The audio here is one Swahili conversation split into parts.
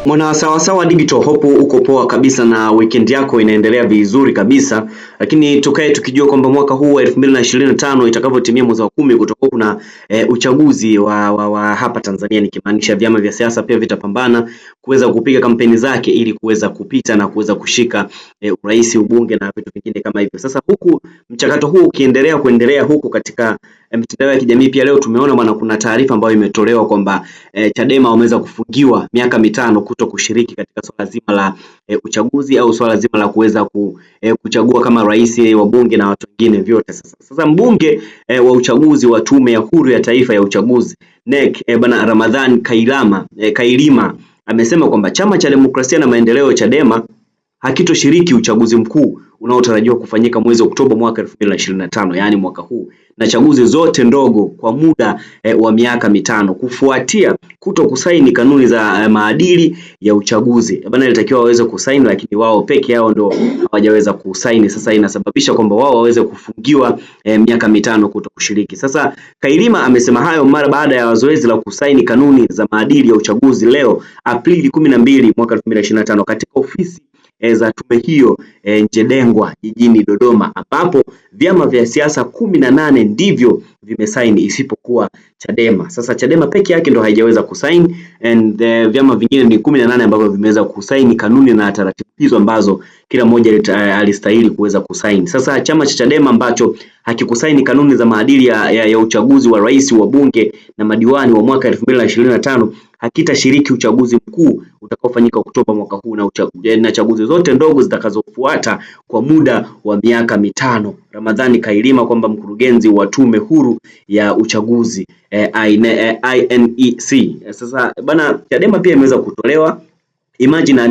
Mwana sawasawa digital, hope uko poa kabisa na weekend yako inaendelea vizuri kabisa, lakini tukae tukijua kwamba mwaka huu wa 2025 itakavyotimia mwezi wa 10 kutakuwa kuna uchaguzi wa hapa Tanzania, nikimaanisha vyama vya siasa pia vitapambana kuweza kupiga kampeni zake ili kuweza kupita na kuweza kushika urais, ubunge na vitu vingine kama hivyo. Sasa huku mchakato huu kuendelea huku katika mitandao ya kijamii, pia leo tumeona bwana, kuna taarifa ambayo imetolewa kwamba Chadema wameweza kufungiwa miaka 5 kuto kushiriki katika swala zima la uchaguzi au swala zima la kuweza kuchagua kama rais, wabunge na watu wengine vyote. Sasa mbunge wa uchaguzi wa Tume ya Huru ya Taifa ya Uchaguzi NEC bwana Ramadhan Kailima amesema kwamba Chama cha Demokrasia na Maendeleo Chadema hakitoshiriki uchaguzi mkuu unaotarajiwa kufanyika mwezi Oktoba mwaka 2025, yani mwaka huu, na chaguzi zote ndogo kwa muda wa miaka 5 kufuatia kuto kusaini kanuni za maadili ya uchaguzi. Bana, ilitakiwa waweze kusaini, lakini wao peke yao ndo hawajaweza kusaini. Sasa inasababisha kwamba wao waweze kufungiwa miaka 5 kuto kushiriki. Sasa Kailima amesema hayo mara baada ya zoezi la kusaini kanuni za maadili ya uchaguzi leo Aprili 12 mwaka 2025 katika ofisi za tume hiyo Njedengwa jijini Dodoma, ambapo vyama vya siasa 18 ndivyo vimesaini isipokuwa Chadema. Sasa Chadema peke yake ndo haijaweza kusaini, and vyama vingine ni 18 ambavyo vimeweza kusaini kanuni na taratibu hizo ambazo kila mmoja alistahili kuweza kusaini. Sasa chama cha Chadema ambacho hakikusaini kanuni za maadili ya uchaguzi wa rais, wa bunge na madiwani wa mwaka 2025 hakitashiriki uchaguzi mkuu utakaofanyika Oktoba mwaka huu na chaguzi zote ndogo zitakazofuata kwa muda wa miaka 5. Ramadhani Kailima, kwamba mkurugenzi wa Tume Huru ya Uchaguzi INEC. Sasa bana, Chadema pia imeweza kutolewa imagine,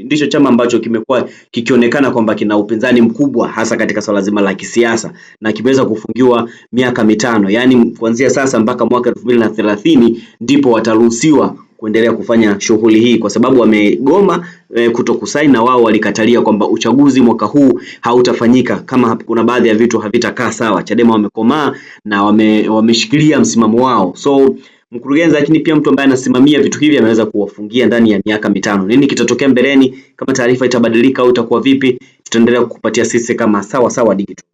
ndicho chama ambacho kimekuwa kikionekana kwamba kina upinzani mkubwa hasa katika swala zima la kisiasa, na kimeweza kufungiwa miaka 5, yani kuanzia sasa mpaka mwaka 2030 ndipo wataruhusiwa kuendelea kufanya shughuli hii, kwa sababu wamegoma kutokusaini, na wao walikatalia kwamba uchaguzi mwaka huu hautafanyika kama kuna baadhi ya vitu havitakaa sawa. Chadema wamekomaa na wameshikilia msimamo wao. So mkurugenzi, lakini pia mtu ambaye anasimamia vitu hivi, ameweza kuwafungia ndani ya miaka 5. Nini kitatokea mbeleni, kama taarifa itabadilika au itakuwa vipi, tutaendelea kukupatia sisi kama Sawasawa Digital.